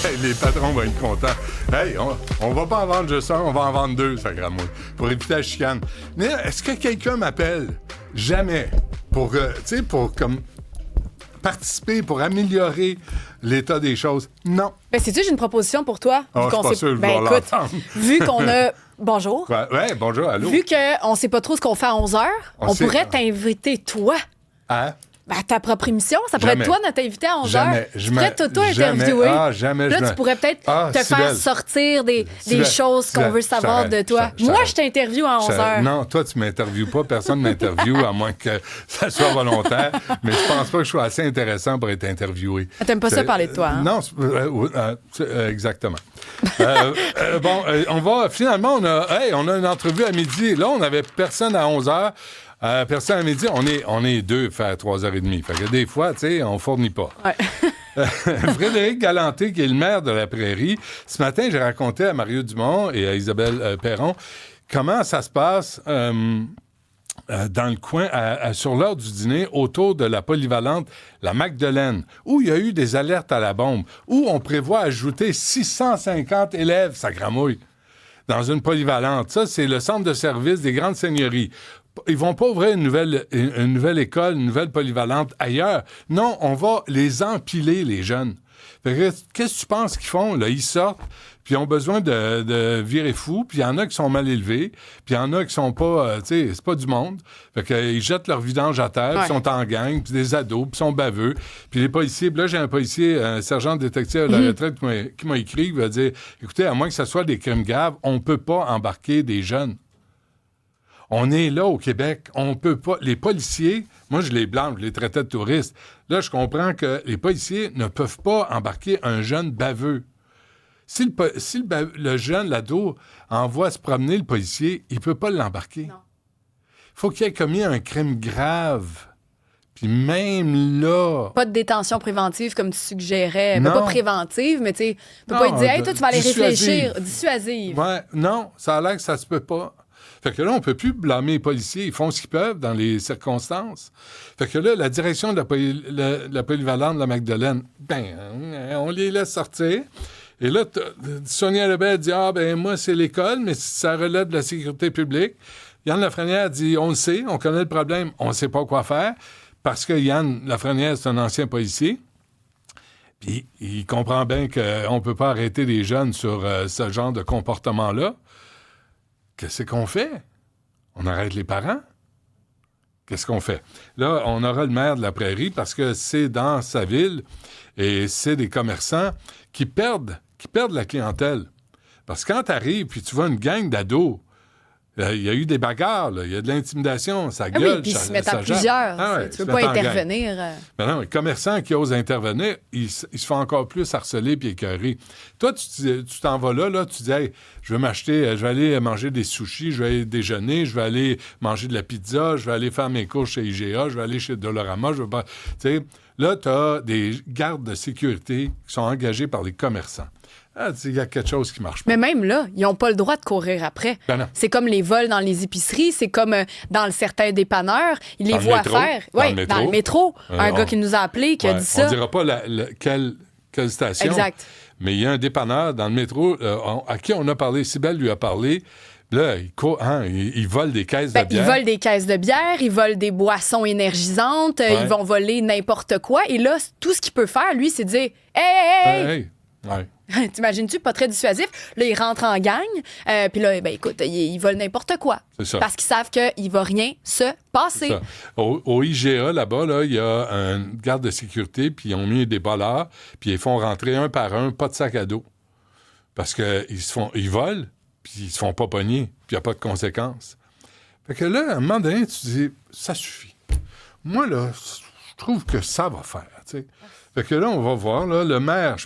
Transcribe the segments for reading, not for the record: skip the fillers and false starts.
Hey, les patrons vont être contents. Hey, on va pas en vendre juste un, on va en vendre deux, ça gramouille, pour éviter la chicane. Mais est-ce que quelqu'un m'appelle? Jamais. Pour, tu sais, pour comme participer, pour améliorer l'état des choses? Non. Ben, sais-tu, j'ai une proposition pour toi. Oh, je suis pas sûr que je vais l'entendre. Vu qu'on a... Bonjour. Ouais, bonjour, allô. Vu qu'on sait pas trop ce qu'on fait à 11 h, on pourrait t'inviter, toi. Hein? Ben, ta propre émission, ça pourrait être toi notre invité à 11 h. Tu pourrais t'auto-interviewer. Jamais. Là, tu pourrais peut-être te faire sortir des choses qu'on veut savoir de toi. Moi, je t'interviewe à 11 h. Non, toi, tu m'interviewes pas. Personne ne m'interviewe, à moins que ça soit volontaire. Mais je pense pas que je sois assez intéressant pour être interviewé. T'aimes pas ça parler de toi, hein? Non, exactement. On va... Finalement, on a une entrevue à midi. Là, on n'avait personne à 11 h. Personne à midi, on est deux faire 3h30. Fait que des fois, tu sais, on fournit pas. Ouais. Frédéric Galanté, qui est le maire de la Prairie, ce matin, j'ai raconté à Mario Dumont et à Isabelle Perron comment ça se passe dans le coin, sur l'heure du dîner, autour de la polyvalente La Magdeleine, où il y a eu des alertes à la bombe, où on prévoit ajouter 650 élèves, ça gramouille, dans une polyvalente. Ça, c'est le centre de service des grandes seigneuries. Ils vont pas ouvrir une nouvelle école, une nouvelle polyvalente ailleurs. Non, on va les empiler, les jeunes. Fait que, qu'est-ce que tu penses qu'ils font? Là, ils sortent, puis ils ont besoin de virer fou, puis il y en a qui sont mal élevés, puis il y en a qui sont pas, tu sais, c'est pas du monde. Fait qu'ils jettent leur vidange à terre, puis sont en gang, puis des ados, puis sont baveux. Puis les policiers, là, j'ai un policier, un sergent détective à la retraite qui m'a écrit, qui va dire, écoutez, à moins que ce soit des crimes graves, on peut pas embarquer des jeunes. On est là au Québec, on peut pas... Les policiers, moi je les blâme, je les traitais de touristes. Là, je comprends que les policiers ne peuvent pas embarquer un jeune baveux. Si le jeune, l'ado, envoie se promener le policier, il peut pas l'embarquer. Il faut qu'il ait commis un crime grave. Puis même là... Pas de détention préventive comme tu suggérais. Non. Pas préventive, mais tu sais, peut pas dire, hey, toi, tu vas aller réfléchir. Dissuasive. Ouais, non, ça a l'air que ça se peut pas. Fait que là, on peut plus blâmer les policiers. Ils font ce qu'ils peuvent dans les circonstances. Fait que là, la direction de la polyvalente de la Magdeleine, on les laisse sortir. Et là, Sonia Lebel dit, moi, c'est l'école, mais ça relève de la sécurité publique. Yann Lafrenière dit, on le sait, on connaît le problème, on ne sait pas quoi faire, parce que Yann Lafrenière, c'est un ancien policier. Puis il comprend bien qu'on ne peut pas arrêter les jeunes sur ce genre de comportement-là. Qu'est-ce qu'on fait? On arrête les parents? Qu'est-ce qu'on fait? Là, on aura le maire de la Prairie parce que c'est dans sa ville et c'est des commerçants qui perdent la clientèle. Parce que quand tu arrives puis tu vois une gang d'ados, il y a eu des bagarres, il y a de l'intimidation, ça gueule. Oui, puis ils se mettent à plusieurs. Tu peux pas intervenir. Mais non, les commerçants qui osent intervenir, ils se font encore plus harceler puis écœurer. Toi, tu t'en vas là, tu dis, hey, je vais aller manger des sushis, je vais aller déjeuner, je vais aller manger de la pizza, je vais aller faire mes courses chez IGA, je vais aller chez Dollarama, je vais pas... Tu sais, là, tu as des gardes de sécurité qui sont engagés par les commerçants. Il y a quelque chose qui marche pas. Mais même là, ils n'ont pas le droit de courir après. C'est comme les vols dans les épiceries, c'est comme dans certains dépanneurs. Ils les voient faire. Oui, dans le métro. Un gars qui nous a appelés, qui a dit ça. On ne dira pas quelle station. Exact. Mais il y a un dépanneur dans le métro à qui on a parlé. Cybèle lui a parlé. Là, ils volent des caisses de bière. Ils volent des caisses de bière, ils volent des boissons énergisantes, ils vont voler n'importe quoi. Et là, tout ce qu'il peut faire, lui, c'est dire « Hey! » Ouais. T'imagines-tu, pas très dissuasif. Là, ils rentrent en gang, puis là, écoute, ils volent n'importe quoi. C'est ça. Parce qu'ils savent qu'il va rien se passer. C'est ça. Au IGA, là-bas, il y a un garde de sécurité, puis ils ont mis des bollards, puis ils font rentrer un par un, pas de sac à dos. Parce qu'ils volent, puis ils se font pas pogner, puis il n'y a pas de conséquences. Fait que là, à un moment donné, tu te dis, ça suffit. Moi, là, je trouve que ça va faire, tu sais. Fait que là, on va voir, là, le maire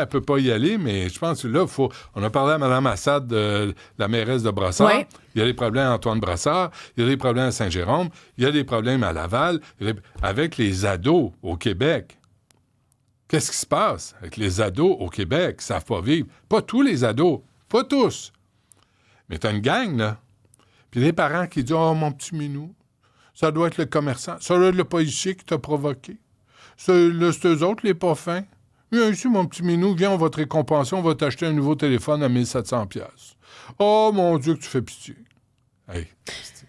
peut pas y aller, mais je pense que là, on a parlé à Mme Assad, la mairesse de Brossard. Ouais. Il y a des problèmes à Antoine Brassard, il y a des problèmes à Saint-Jérôme, il y a des problèmes à Laval, avec les ados au Québec. Qu'est-ce qui se passe avec les ados au Québec qui savent pas vivre? Pas tous les ados, pas tous. Mais t'as une gang, là. Puis des parents qui disent « Oh, mon petit minou, ça doit être le commerçant, ça doit être le policier qui t'a provoqué. C'est eux autres, les pas fins. Viens ici, mon petit minou, viens, on va te récompenser, on va t'acheter un nouveau téléphone à 1700$. Oh, mon Dieu, que tu fais pitié. Hey.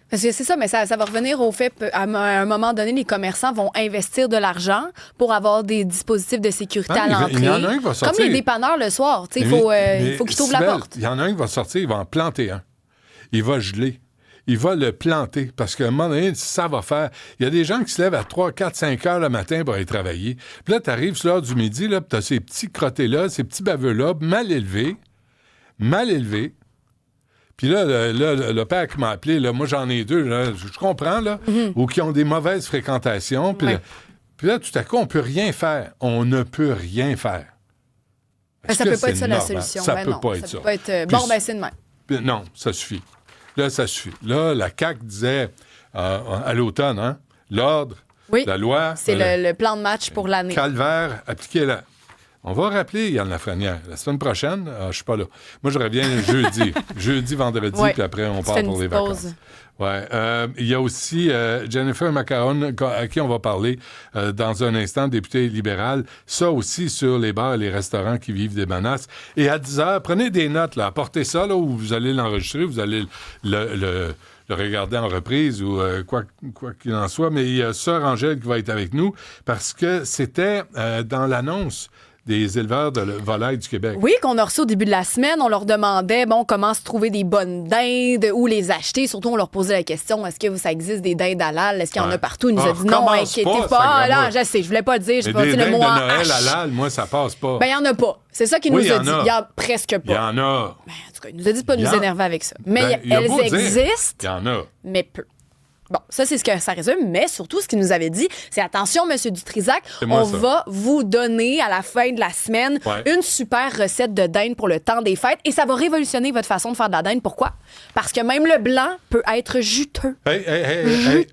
Parce que c'est ça, mais ça va revenir au fait qu'à un moment donné, les commerçants vont investir de l'argent pour avoir des dispositifs de sécurité à l'entrée. Il y en a un qui va sortir. Comme les dépanneurs le soir. Il faut qu'ils t'ouvrent la porte. Il y en a un qui va sortir, il va en planter un. Il va geler. Il va le planter parce qu'à un moment donné, ça va faire... Il y a des gens qui se lèvent à 3, 4, 5 heures le matin pour aller travailler. Puis là, tu arrives sur l'heure du midi, là, puis tu as ces petits crottés-là, ces petits baveux-là, mal élevés. Puis là, le père qui m'a appelé, là, moi, j'en ai 2, là, je comprends, là, ou qui ont des mauvaises fréquentations. Puis là, tout à coup, on ne peut rien faire. On ne peut rien faire. Ça ne peut pas être ça, la solution. Ça ne peut pas être ça. Ça peut être... Bon, ben c'est de même. Non, ça suffit. Là, ça suffit. Là, la CAQ disait à l'automne, hein, l'ordre, la loi... C'est le plan de match pour l'année. Calvaire, appliquez-la. On va rappeler Yann Lafrenière. La semaine prochaine, je ne suis pas là. Moi, je reviens jeudi, vendredi, puis après, on part pour les vacances. Ouais. Il y a aussi Jennifer Macaron, à qui on va parler dans un instant, députée libérale. Ça aussi sur les bars et les restaurants qui vivent des menaces. Et à 10h, prenez des notes, là. Apportez ça, là, où vous allez l'enregistrer, vous allez le regarder en reprise ou quoi qu'il en soit. Mais il y a Sœur Angèle qui va être avec nous parce que c'était dans l'annonce des éleveurs de volailles du Québec. Oui, qu'on a reçu au début de la semaine. On leur demandait, comment se trouver des bonnes dindes, où les acheter. Surtout, on leur posait la question, est-ce que ça existe des dindes halal? Est-ce qu'il y en a partout? Ils nous ont dit non, inquiétez pas. Là, je sais, je voulais pas dire. J'ai pas dit le mot de Noël halal, moi, ça passe pas. Ben, il y en a pas. C'est ça qu'il nous a dit. Il y en a presque pas. Il y en a. Ben, en tout cas, il nous a dit de pas nous énerver avec ça. Mais elles existent. Il y en a. Mais peu. Bon, ça, c'est ce que ça résume, mais surtout, ce qu'il nous avait dit, c'est attention, M. Dutrisac, va vous donner à la fin de la semaine une super recette de dinde pour le temps des fêtes et ça va révolutionner votre façon de faire de la dinde. Pourquoi? Parce que même le blanc peut être juteux. Hey,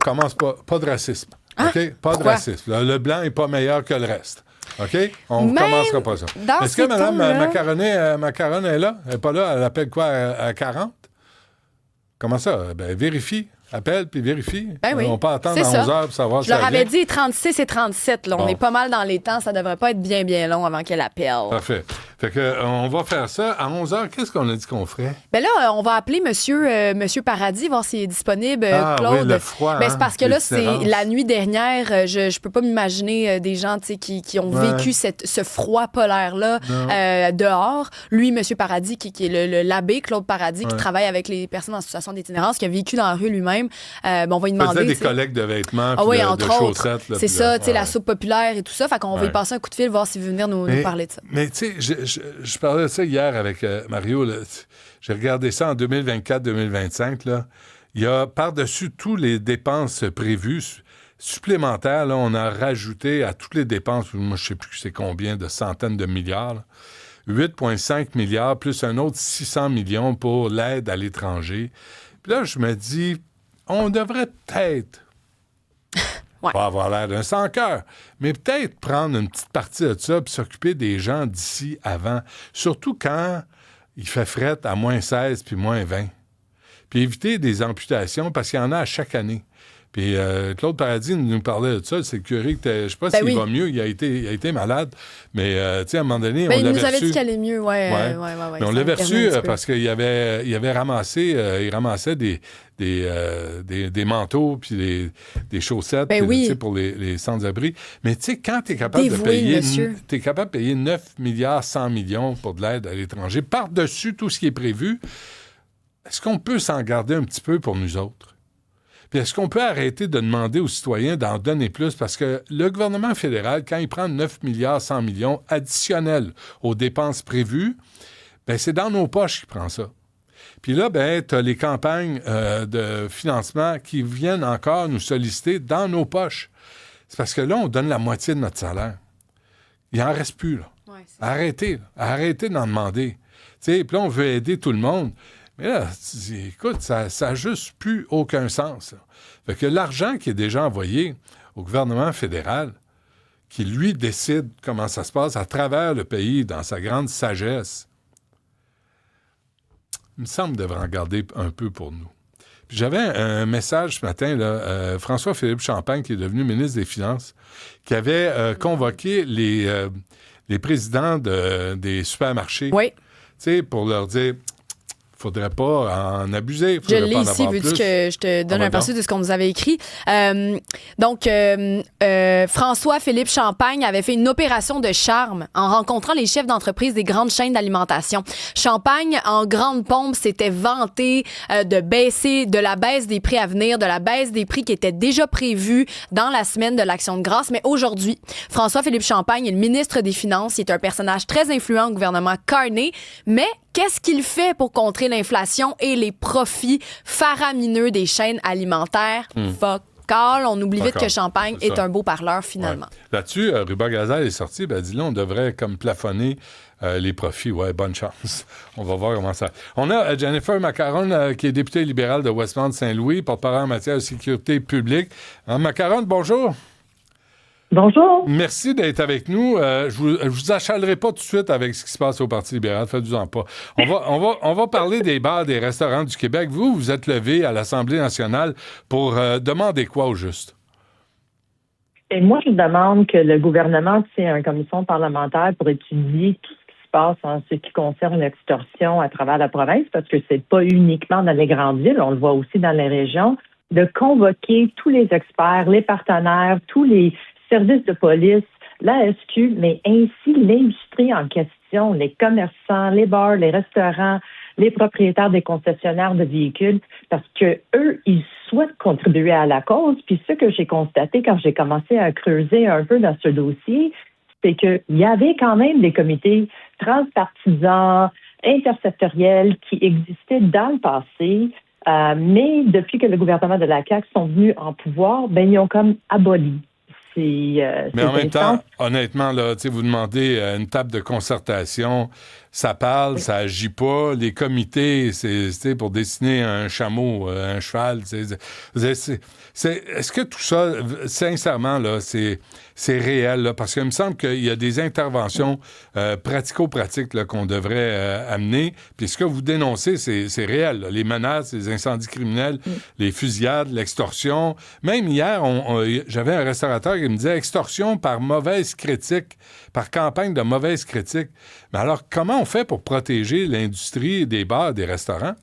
commence pas. Pas de racisme. OK? Pas de racisme. Le blanc est pas meilleur que le reste. OK? On ne commencera pas ça. Est-ce que Mme Macaron est là? Elle n'est pas là? Elle appelle quoi? À 40? Comment ça? Ben, vérifie. Appelle puis vérifie. Ben oui. On peut attendre à 11 heures pour savoir si je leur avais dit 36 et 37. Là. Bon. On est pas mal dans les temps. Ça devrait pas être bien, bien long avant qu'elle appelle. Parfait. Fait que, on va faire ça. À 11 heures, qu'est-ce qu'on a dit qu'on ferait? Ben là, on va appeler Monsieur Paradis, voir s'il est disponible, Claude. Oui, le froid, c'est parce que là, c'est la nuit dernière. Je peux pas m'imaginer des gens qui ont vécu ce froid polaire-là dehors. Lui, Monsieur Paradis, qui est l'abbé Claude Paradis, qui travaille avec les personnes en situation d'itinérance, qui a vécu dans la rue lui-même. On va lui demander. Il faisait des collectes de vêtements, de chaussettes. Là, c'est ça, la soupe populaire et tout ça. Fait qu'on va lui passer un coup de fil, voir s'il veut venir nous parler de ça. Mais tu sais, je parlais de ça hier avec Mario. Là. J'ai regardé ça en 2024-2025. Là. Il y a par-dessus toutes les dépenses prévues supplémentaires, là, on a rajouté à toutes les dépenses, moi je ne sais plus c'est combien, de centaines de milliards, là, 8,5 milliards, plus un autre 600 millions pour l'aide à l'étranger. Puis là, je me dis, on devrait peut-être... pas avoir l'air d'un sans-cœur, mais peut-être prendre une petite partie de ça et s'occuper des gens d'ici avant. Surtout quand il fait fret à moins 16 puis moins 20. Puis éviter des amputations parce qu'il y en a à chaque année. Puis Claude Paradis nous parlait de ça, c'est le curé, je ne sais pas s'il va mieux, il a été malade, mais tu sais, à un moment donné, on l'avait reçu. Il nous avait dit qu'elle allait mieux, ouais. Mais on l'avait reçu parce qu'il avait ramassé, il ramassait des manteaux puis des chaussettes pour les sans-abri. Mais tu sais, quand tu es capable de payer 9 milliards 100 millions pour de l'aide à l'étranger, par-dessus tout ce qui est prévu, est-ce qu'on peut s'en garder un petit peu pour nous autres? Puis est-ce qu'on peut arrêter de demander aux citoyens d'en donner plus? Parce que le gouvernement fédéral, quand il prend 9 milliards 100 millions additionnels aux dépenses prévues, bien, c'est dans nos poches qu'il prend ça. Puis là, bien, tu as les campagnes de financement qui viennent encore nous solliciter dans nos poches. C'est parce que là, on donne la moitié de notre salaire. Il n'en reste plus, là. Arrêtez d'en demander. Puis là, on veut aider tout le monde. Mais là, écoute, ça n'a juste plus aucun sens. Là. Fait que l'argent qui est déjà envoyé au gouvernement fédéral, qui, lui, décide comment ça se passe à travers le pays, dans sa grande sagesse, il me semble devrait en garder un peu pour nous. Puis j'avais un message ce matin, là, François-Philippe Champagne, qui est devenu ministre des Finances, qui avait convoqué les présidents des supermarchés, pour leur dire... Faudrait pas en abuser. Je l'ai ici, veux-tu que je te donne un aperçu de ce qu'on nous avait écrit? François-Philippe Champagne avait fait une opération de charme en rencontrant les chefs d'entreprise des grandes chaînes d'alimentation. Champagne, en grande pompe, s'était vanté de la baisse des prix à venir, de la baisse des prix qui étaient déjà prévus dans la semaine de l'Action de grâce. Mais aujourd'hui, François-Philippe Champagne est le ministre des Finances. Il est un personnage très influent au gouvernement Carney, mais qu'est-ce qu'il fait pour contrer l'inflation et les profits faramineux des chaînes alimentaires? Fuck all. On oublie vite que Champagne est un beau parleur, finalement. Ouais. Là-dessus, Ruba Gazal est sorti, elle dit là, on devrait comme plafonner les profits. Ouais, bonne chance. On va voir comment ça... On a Jennifer Macaron, qui est députée libérale de Westmount-Saint-Louis, porte-parole en matière de sécurité publique. Macaron, bonjour. Bonjour. Merci d'être avec nous. Je vous achalerai pas tout de suite avec ce qui se passe au Parti libéral. Faites-vous-en pas. On va parler des bars, des restaurants du Québec. Vous êtes levé à l'Assemblée nationale pour demander quoi au juste? Et moi, je demande que le gouvernement tient une commission parlementaire pour étudier tout ce qui se passe en ce qui concerne l'extorsion à travers la province, parce que c'est pas uniquement dans les grandes villes, on le voit aussi dans les régions, de convoquer tous les experts, les partenaires, tous les services de police, la SQ, mais ainsi l'industrie en question, les commerçants, les bars, les restaurants, les propriétaires des concessionnaires de véhicules, parce que eux, ils souhaitent contribuer à la cause. Puis ce que j'ai constaté quand j'ai commencé à creuser un peu dans ce dossier, c'est qu'il y avait quand même des comités transpartisans, intersectoriels qui existaient dans le passé, mais depuis que le gouvernement de la CAQ sont venus en pouvoir, ils ont comme aboli. Mais en même temps, honnêtement, là, vous demandez une table de concertation, ça parle, ça agit pas. Les comités, c'est pour dessiner un chameau, un cheval. Est-ce que tout ça, sincèrement, là, c'est réel? Là, parce qu'il me semble qu'il y a des interventions pratico-pratiques là, qu'on devrait amener. Puis ce que vous dénoncez, c'est réel. Là. Les menaces, les incendies criminels, les fusillades, l'extorsion. Même hier, j'avais un restaurateur qui me disait extorsion par mauvaise critique, par campagne de mauvaise critique. Mais alors, comment on fait pour protéger l'industrie des bars, des restaurants?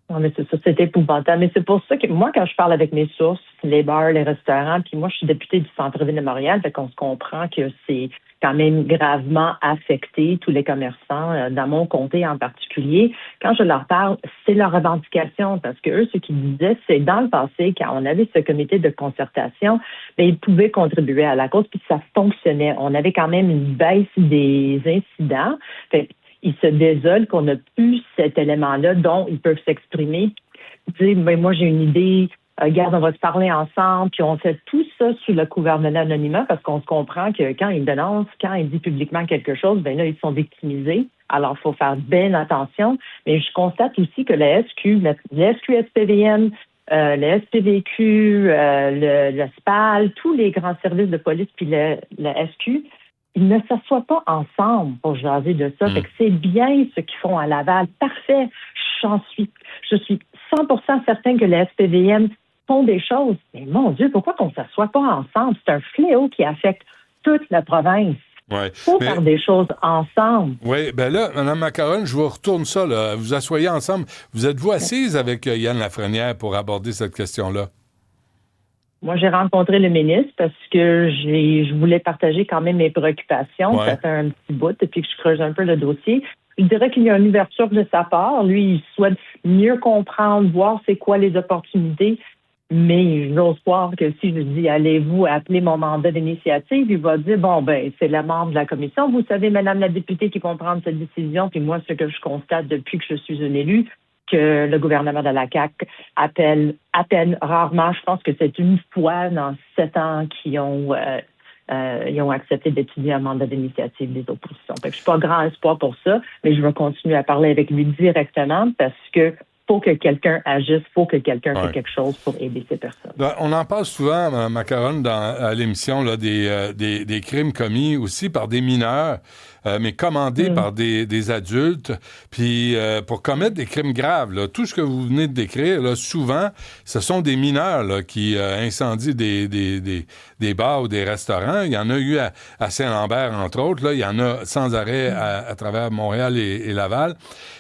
Non, mais c'est ça, c'est épouvantable. Mais c'est pour ça que moi, quand je parle avec mes sources, les bars, les restaurants, puis moi, je suis députée du centre-ville de Montréal, fait qu'on se comprend que c'est quand même gravement affecté, tous les commerçants, dans mon comté en particulier. Quand je leur parle, c'est leur revendication, parce que eux, ce qu'ils disaient, c'est dans le passé, quand on avait ce comité de concertation, ils pouvaient contribuer à la cause, puis ça fonctionnait. On avait quand même une baisse des incidents. Fait ils se désolent qu'on n'a plus cet élément-là dont ils peuvent s'exprimer. Dire, moi, j'ai une idée, regarde, on va se parler ensemble, puis on fait tout ça sous le couvert de l'anonymat parce qu'on se comprend que quand ils dénoncent, quand ils disent publiquement quelque chose, là, ils sont victimisés. Alors, il faut faire bien attention. Mais je constate aussi que la SQ, le SQSPVM, le SPVQ, le SPAL, tous les grands services de police, puis la SQ, ils ne s'assoient pas ensemble pour jaser de ça. Fait que c'est bien ce qu'ils font à Laval. Parfait. Je suis 100% certain que les SPVM font des choses. Mais mon Dieu, pourquoi qu'on ne s'assoit pas ensemble? C'est un fléau qui affecte toute la province. Ouais. Il faut faire des choses ensemble. Oui, bien là, Mme Macaron, je vous retourne ça. Là. Vous asseyez ensemble. Vous êtes-vous assise avec Yann Lafrenière pour aborder cette question-là? Moi, j'ai rencontré le ministre parce que je voulais partager quand même mes préoccupations. Ouais. Ça fait un petit bout depuis que je creuse un peu le dossier. Je dirais qu'il y a une ouverture de sa part. Lui, il souhaite mieux comprendre, voir c'est quoi les opportunités. Mais j'ose croire que si je dis allez-vous appeler mon mandat d'initiative, il va dire c'est la membre de la commission. Vous savez, Madame la députée, qui vont prendre cette décision. Puis moi, ce que je constate depuis que je suis une élue, que le gouvernement de la CAQ appelle à peine rarement. Je pense que c'est une fois dans 7 ans qu'ils ont accepté d'étudier un mandat d'initiative des oppositions. Fait que je suis pas grand espoir pour ça, mais je vais continuer à parler avec lui directement parce que faut que quelqu'un agisse, faut que quelqu'un fasse quelque chose pour aider ces personnes. On en parle souvent, Mme Macaron, à l'émission, là, des crimes commis aussi par des mineurs, mais commandés par des adultes. Puis pour commettre des crimes graves, là, tout ce que vous venez de décrire, là, souvent, ce sont des mineurs là, qui incendient des bars ou des restaurants. Il y en a eu à Saint-Lambert, entre autres. Là. Il y en a sans arrêt à travers Montréal et Laval.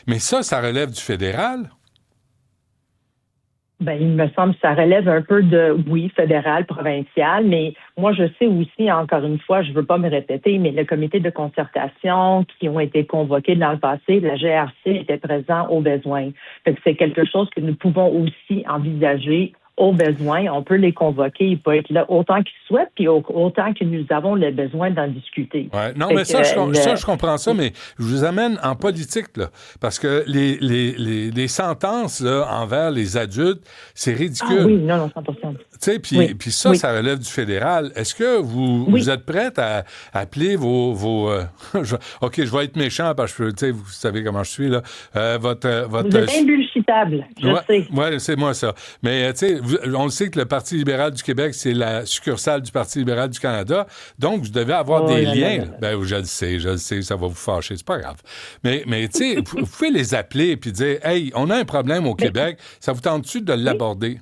Mais ça relève du fédéral? Ben, il me semble que ça relève un peu de, oui, fédéral, provincial, mais moi, je sais aussi, encore une fois, je veux pas me répéter, mais le comité de concertation qui ont été convoqués dans le passé, la GRC était présent au besoin. Fait que c'est quelque chose que nous pouvons aussi envisager au besoin. On peut les convoquer, ils peuvent être là autant qu'ils souhaitent, puis autant que nous avons le besoin d'en discuter. Ouais. Non, mais je comprends ça, mais je vous amène en politique, là, parce que les sentences là, envers les adultes, c'est ridicule. Ah oui, non, 100%. Tu sais, puis ça relève du fédéral. Est-ce que vous êtes prête à appeler vos OK, je vais être méchant parce que, tu sais, vous savez comment je suis, là. Vous êtes imbullshitable, je sais. Oui, c'est moi ça. Mais, tu sais, on le sait que le Parti libéral du Québec, c'est la succursale du Parti libéral du Canada. Donc, vous devez avoir des liens. Ben, je le sais, ça va vous fâcher, c'est pas grave. Mais tu sais, vous pouvez les appeler et puis dire, hey, on a un problème au Québec, ça vous tente-tu de l'aborder?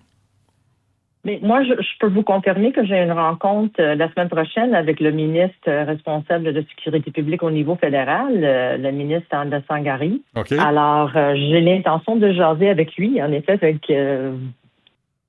Mais moi, je peux vous confirmer que j'ai une rencontre la semaine prochaine avec le ministre responsable de la sécurité publique au niveau fédéral, le ministre Anda Sangari. Okay. Alors, j'ai l'intention de jaser avec lui. En effet,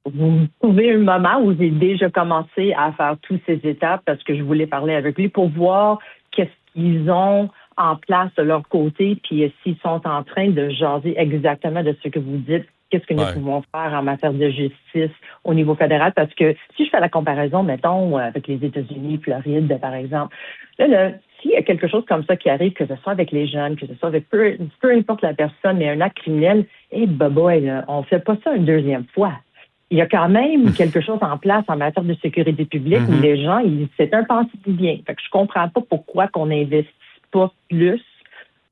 vous trouvez un moment où j'ai déjà commencé à faire toutes ces étapes parce que je voulais parler avec lui pour voir qu'est-ce qu'ils ont en place de leur côté, puis s'ils sont en train de jaser exactement de ce que vous dites. Qu'est-ce que nous pouvons faire en matière de justice au niveau fédéral? Parce que si je fais la comparaison, mettons, avec les États-Unis, Floride, par exemple, là, s'il y a quelque chose comme ça qui arrive, que ce soit avec les jeunes, que ce soit avec peu importe la personne, mais un acte criminel, on fait pas ça une deuxième fois. Il y a quand même quelque chose en place en matière de sécurité publique où les gens, c'est un pensée du bien. Fait que je comprends pas pourquoi qu'on n'investit pas plus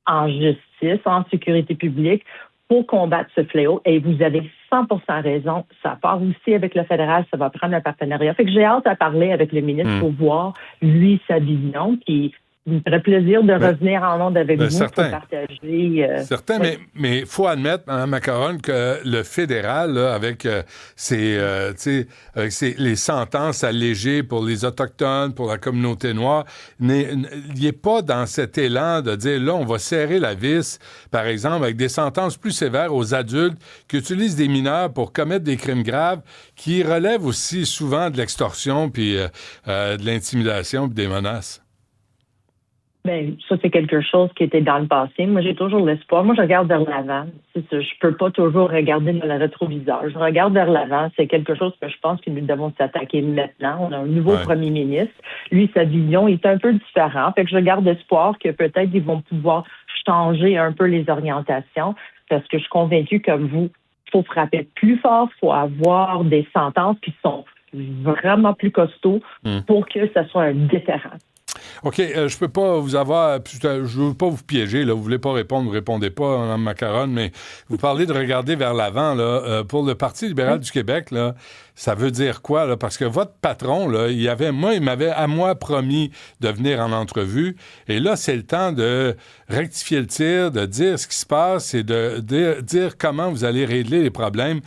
en justice, en sécurité publique, pour combattre ce fléau. Et vous avez 100% raison. Ça part aussi avec le fédéral. Ça va prendre un partenariat. Fait que j'ai hâte à parler avec le ministre pour voir, lui, sa vision. Puis, il me ferait plaisir de revenir en ondes avec vous pour partager. Certain, mais il faut admettre, Mme Macaron, que le fédéral, là, avec les sentences allégées pour les Autochtones, pour la communauté noire, il n'est pas dans cet élan de dire, là, on va serrer la vis, par exemple, avec des sentences plus sévères aux adultes qui utilisent des mineurs pour commettre des crimes graves qui relèvent aussi souvent de l'extorsion puis de l'intimidation puis des menaces. Ben, ça, c'est quelque chose qui était dans le passé. Moi, j'ai toujours l'espoir. Moi, je regarde vers l'avant. C'est ça. Je peux pas toujours regarder dans le rétroviseur. Je regarde vers l'avant. C'est quelque chose que je pense que nous devons s'attaquer maintenant. On a un nouveau premier ministre. Lui, sa vision est un peu différente. Fait que je garde espoir que peut-être ils vont pouvoir changer un peu les orientations parce que je suis convaincue, comme vous, il faut frapper plus fort. Il faut avoir des sentences qui sont vraiment plus costauds pour que ça soit un déterrent. OK, je peux pas vous avoir... Je veux pas vous piéger, là. Vous voulez pas répondre, vous répondez pas, Mme Macaron, mais vous parlez de regarder vers l'avant, là. Pour le Parti libéral du Québec, là, ça veut dire quoi, là? Parce que votre patron, là, il m'avait à moi promis de venir en entrevue, et là, c'est le temps de rectifier le tir, de dire ce qui se passe et de dire comment vous allez régler les problèmes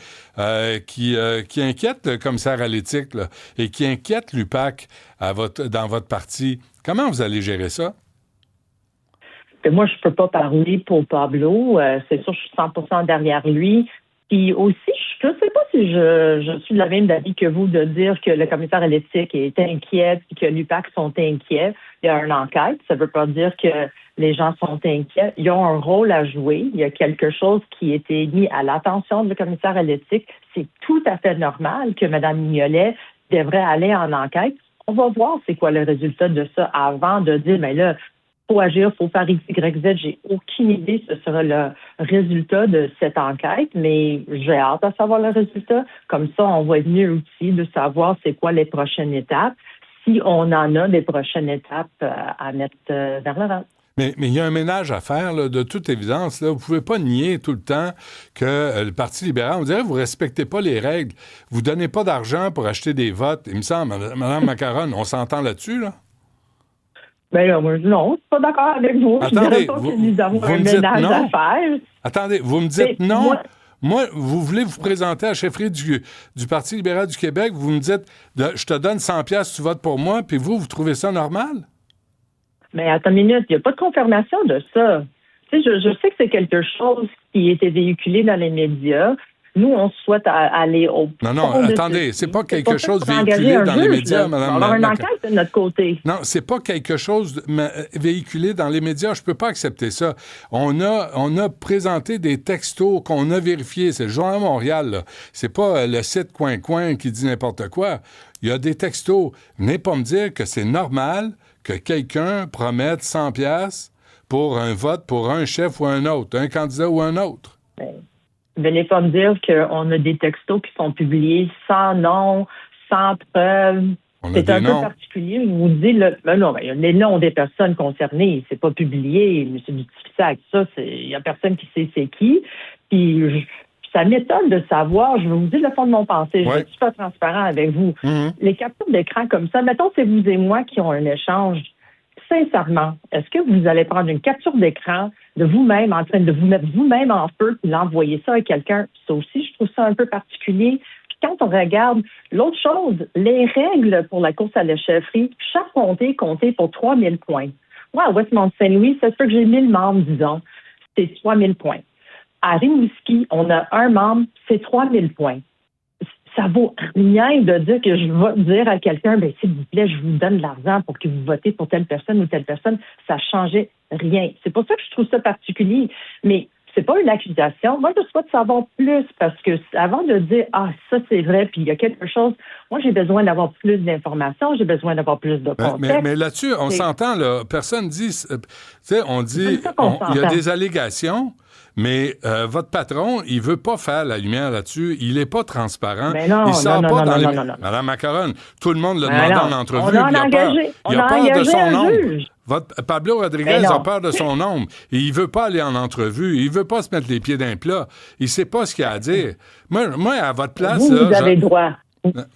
qui inquiètent le commissaire à l'éthique, là, et qui inquiètent l'UPAC dans votre parti. Comment vous allez gérer ça? Moi, je peux pas parler pour Pablo. C'est sûr, je suis 100% derrière lui. Puis aussi, je ne sais pas si je suis de la même avis que vous de dire que le commissaire à l'éthique est inquiet et que l'UPAC sont inquiets. Il y a une enquête. Ça ne veut pas dire que les gens sont inquiets. Ils ont un rôle à jouer. Il y a quelque chose qui a été mis à l'attention du commissaire à l'éthique. C'est tout à fait normal que Mme Mignolet devrait aller en enquête. On va voir c'est quoi le résultat de ça avant de dire, mais là, faut agir, faut faire X, Y, Z. J'ai aucune idée ce sera le résultat de cette enquête, mais j'ai hâte à savoir le résultat. Comme ça, on va être mieux aussi de savoir c'est quoi les prochaines étapes, si on en a des prochaines étapes à mettre vers l'avant. Mais il y a un ménage à faire, là, de toute évidence. Là. Vous ne pouvez pas nier tout le temps que le Parti libéral, on dirait que vous ne respectez pas les règles. Vous ne donnez pas d'argent pour acheter des votes. Il me semble, Mme Macaron, on s'entend là-dessus, là? Ben moi, non, je suis pas d'accord avec vous. Attendez, je dirais pas que nous avons un ménage à faire. Attendez, vous me dites non. Moi, vous voulez vous présenter à la chefferie du Parti libéral du Québec, vous me dites, je te donne 100$ si tu votes pour moi, puis vous trouvez ça normal? Mais attends une minute, il n'y a pas de confirmation de ça. Tu sais, je sais que c'est quelque chose qui était véhiculé dans les médias. Nous, on souhaite aller au... Non, attendez, c'est pas quelque chose véhiculé dans les médias, Mme. On va avoir une enquête de notre côté. Non, c'est pas quelque chose véhiculé dans les médias. Je peux pas accepter ça. On a présenté des textos qu'on a vérifiés. C'est le Journal de Montréal, là. C'est pas le site Coin qui dit n'importe quoi. Il y a des textos. Venez pas me dire que c'est normal que quelqu'un promette 100$ pour un vote pour un chef ou un autre, un candidat ou un autre. Venez pas me dire qu'on a des textos qui sont publiés sans nom, sans preuve. C'est un peu particulier. Je vous dis, il y a les noms des personnes concernées. C'est pas publié, M. Dutrisac. Ça, il y a personne qui sait c'est qui. Puis ça m'étonne de savoir, je vais vous dire le fond de mon pensée, je vais être super transparent avec vous. Mm-hmm. Les captures d'écran comme ça, mettons c'est vous et moi qui ont un échange. Sincèrement, est-ce que vous allez prendre une capture d'écran de vous-même en train de vous mettre vous-même en feu et l'envoyer ça à quelqu'un? Ça aussi, je trouve ça un peu particulier. Puis quand on regarde l'autre chose, les règles pour la course à la chefferie, chaque comté comptait pour 3000 points. Moi, à Westmont-Saint-Louis, ça se peut que j'ai 1000 membres, disons. C'est 3000 points. À Rimouski, on a un membre, c'est 3000 points. Ça vaut rien de dire que je vais dire à quelqu'un, ben s'il vous plaît, je vous donne de l'argent pour que vous votez pour telle personne ou telle personne. Ça changeait rien. C'est pour ça que je trouve ça particulier. Mais c'est pas une accusation. Moi, je souhaite savoir plus parce que avant de dire, ça c'est vrai, puis il y a quelque chose, moi j'ai besoin d'avoir plus d'informations, j'ai besoin d'avoir plus de contexte. Mais là-dessus, on s'entend, là. Personne dit, tu sais, on dit, il y a des allégations. Mais votre patron, il veut pas faire la lumière là-dessus. Il est pas transparent. Mais non, il sort pas dans les... non. Madame Macaron, tout le monde l'a demandé en entrevue. On a engagé peur de son nombre. Juge. Pablo Rodriguez a peur de son nombre. Et il veut pas aller en entrevue. Il veut pas se mettre les pieds d'un plat. Il sait pas ce qu'il a à dire. Moi à votre place... Vous avez le droit.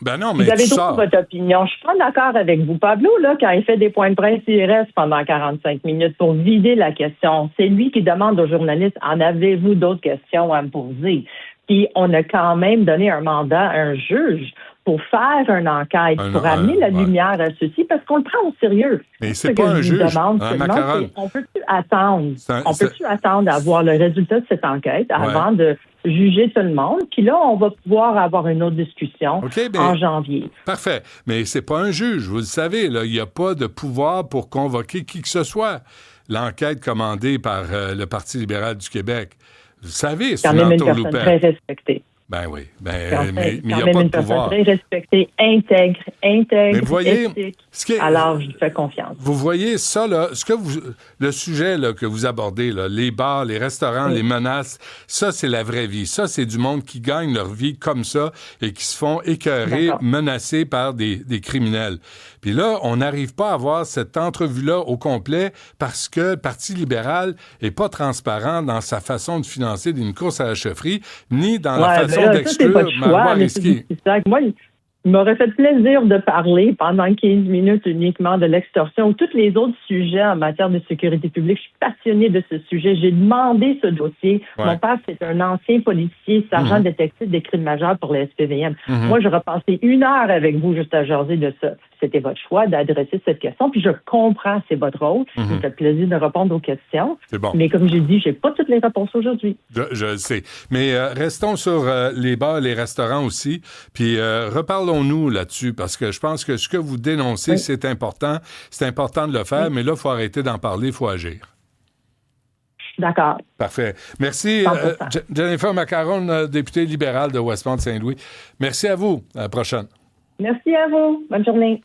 Ben non, mais vous avez droit à votre opinion. Je suis pas d'accord avec vous. Pablo, là, quand il fait des points de presse, il reste pendant 45 minutes pour vider la question. C'est lui qui demande aux journalistes, en avez-vous d'autres questions à me poser? Puis on a quand même donné un mandat à un juge pour faire une enquête, pour amener la lumière à ceci, parce qu'on le prend au sérieux. Mais c'est pas un juge. On peut-tu attendre? Peut-tu attendre à voir le résultat de cette enquête avant de juger tout le monde? Puis là, on va pouvoir avoir une autre discussion en janvier. Parfait. Mais c'est pas un juge. Vous le savez, là, il n'y a pas de pouvoir pour convoquer qui que ce soit. L'enquête commandée par le Parti libéral du Québec. Vous savez, c'est une personne très respectée. Ben oui, mais il n'y a pas de pouvoir. Très respectée, intègre, mais vous voyez, éthique. Alors, je fais confiance. Vous voyez ça, là, le sujet là, que vous abordez, là, les bars, les restaurants, les menaces, ça, c'est la vraie vie. Ça, c'est du monde qui gagne leur vie comme ça et qui se font écœurer, menacés par des criminels. Puis là, on n'arrive pas à avoir cette entrevue-là au complet parce que le Parti libéral n'est pas transparent dans sa façon de financer une course à la chefferie, ni dans la façon d'exclure Marois Risky. Moi, il m'aurait fait plaisir de parler pendant 15 minutes uniquement de l'extorsion ou tous les autres sujets en matière de sécurité publique. Je suis passionnée de ce sujet. J'ai demandé ce dossier. Ouais. Mon père, c'est un ancien policier, sergent détective des crimes majeurs pour le SPVM. Moi, j'aurais passé 1 heure avec vous juste à jaser de ça. C'était votre choix d'adresser cette question. Puis je comprends, c'est votre rôle. Ça me fait plaisir de répondre aux questions. C'est bon. Mais comme j'ai dit, j'ai pas toutes les réponses aujourd'hui. Je le sais. Mais restons sur les bars et les restaurants aussi. Puis reparlons-nous là-dessus parce que je pense que ce que vous dénoncez, c'est important. C'est important de le faire, mais là, il faut arrêter d'en parler, il faut agir. D'accord. Parfait. Merci, Jennifer Macaron, députée libérale de Westmont-Saint-Louis. Merci à vous. À la prochaine. Merci à vous. Bonne journée.